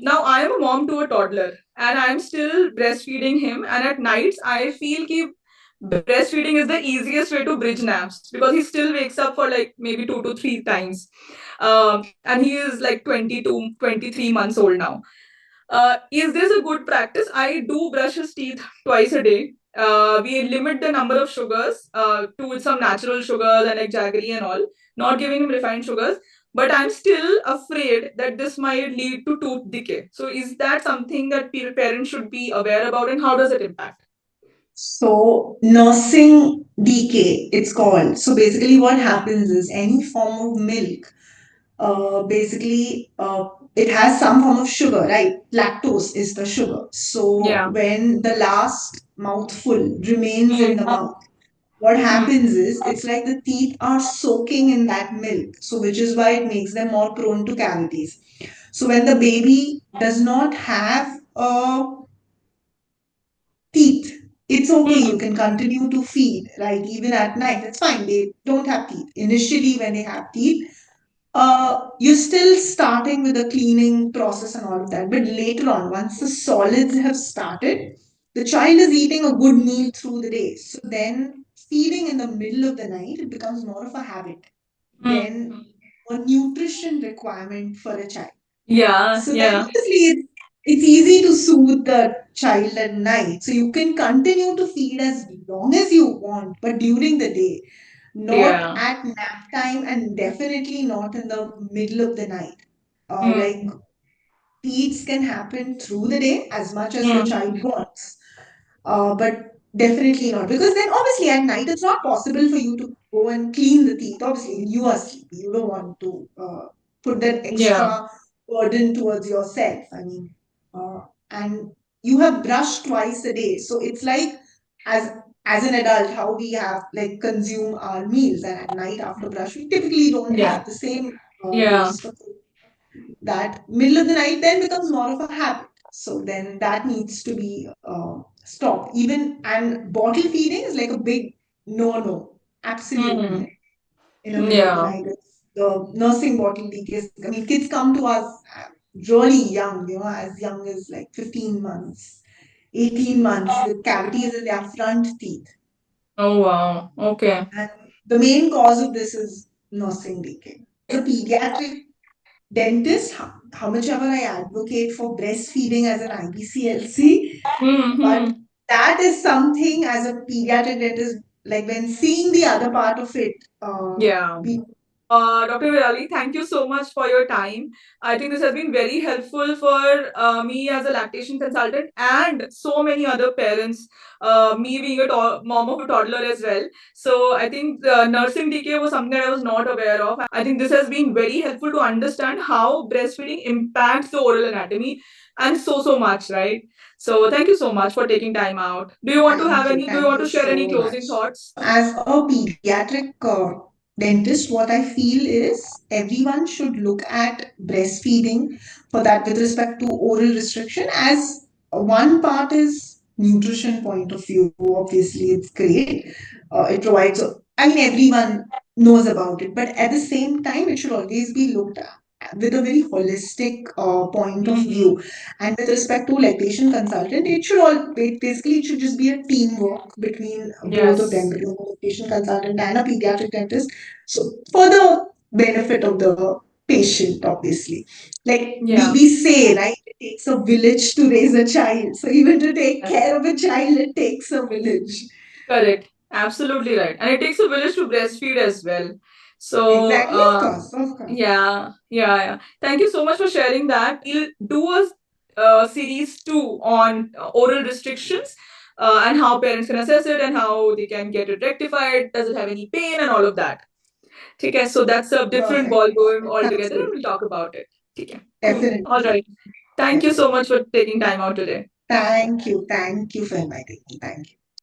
Now I am a mom to a toddler and I'm still breastfeeding him. And at nights, I feel that breastfeeding is the easiest way to bridge naps because he still wakes up for like maybe 2 to 3 times. And he is like 22, 23 months old now. Is this a good practice? I do brush his teeth twice a day. We limit the number of sugars to some natural sugars and like jaggery and all, not giving him refined sugars. But I'm still afraid that this might lead to tooth decay. So, is that something that parents should be aware about, and how does it impact? So, nursing decay, it's called. So, basically, what happens is any form of milk, it has some form of sugar, right? Lactose is the sugar. So, Yeah. when the last mouthful remains in the mouth, what Hmm. happens is it's like the teeth are soaking in that milk. So, which is why it makes them more prone to cavities. So, when the baby does not have teeth, it's okay. You Hmm. can continue to feed, right? Even at night, it's fine. They don't have teeth. Initially, when they have teeth, you're still starting with the cleaning process and all of that. But later on, once the solids have started, the child is eating a good meal through the day. So then, feeding in the middle of the night, it becomes more of a habit Hmm. than a nutrition requirement for a child. Yeah. So then Yeah. obviously it's easy to soothe the child at night. So you can continue to feed as long as you want, but during the day, not Yeah. at nap time and definitely not in the middle of the night. Like Hmm. feeds can happen through the day as much as the Hmm. child wants, but definitely not because then obviously at night it's not possible for you to go and clean the teeth. Obviously, you are sleepy. You don't want to put that Yeah. extra burden towards yourself. I mean, and you have brushed twice a day, so it's like as as an adult how we have like consume our meals, and at night after brush we typically don't Yeah. have the same Yeah. waste of food. That middle of the night then becomes more of a habit. So then that needs to be stopped. Even and bottle feeding is like a big no. Absolutely Hmm. no. In the middle of the Yeah. night, it's the nursing bottle leakage. I mean, kids come to us really young, as young as like 15 months, 18 months with cavities in their front teeth. Oh wow. Okay. And the main cause of this is nursing decay. As a pediatric dentist, how much ever I advocate for breastfeeding as an IBCLC, but Hmm. that is something as a pediatric dentist, like when seeing the other part of it, Yeah. we Dr. Virali, thank you so much for your time. I think this has been very helpful for me as a lactation consultant and so many other parents, me being a mom of a toddler as well. So I think nursing decay was something that I was not aware of. I think this has been very helpful to understand how breastfeeding impacts the oral anatomy and so much, right? So thank you so much for taking time out. Do you thank want to you share any so closing much. thoughts? As a pediatric dentist, what I feel is everyone should look at breastfeeding for that with respect to oral restriction as one part is nutrition point of view. Obviously, it's great. It provides, I mean, everyone knows about it, but at the same time, it should always be looked at with a very holistic point of Hmm. view. And with respect to lactation consultant, it should just be a teamwork between both of them, Yes. between a lactation consultant and a pediatric dentist. So for the benefit of the patient, obviously. Like we, Yeah. we say, right, it takes a village to raise a child. So even to take Yes. care of a child, it takes a village. Correct. Absolutely right. And it takes a village to breastfeed as well. So, Exactly, of course, of course. yeah. Thank you so much for sharing that. We'll do a series two on oral restrictions and how parents can assess it and how they can get it rectified. Does it have any pain and all of that? Okay, so that's a different Perfect. ball going altogether and Absolutely. we'll talk about it. Okay, cool. All Definitely. right. Thank you so much for taking time out today. Thank you. Thank you for inviting me. Thank you.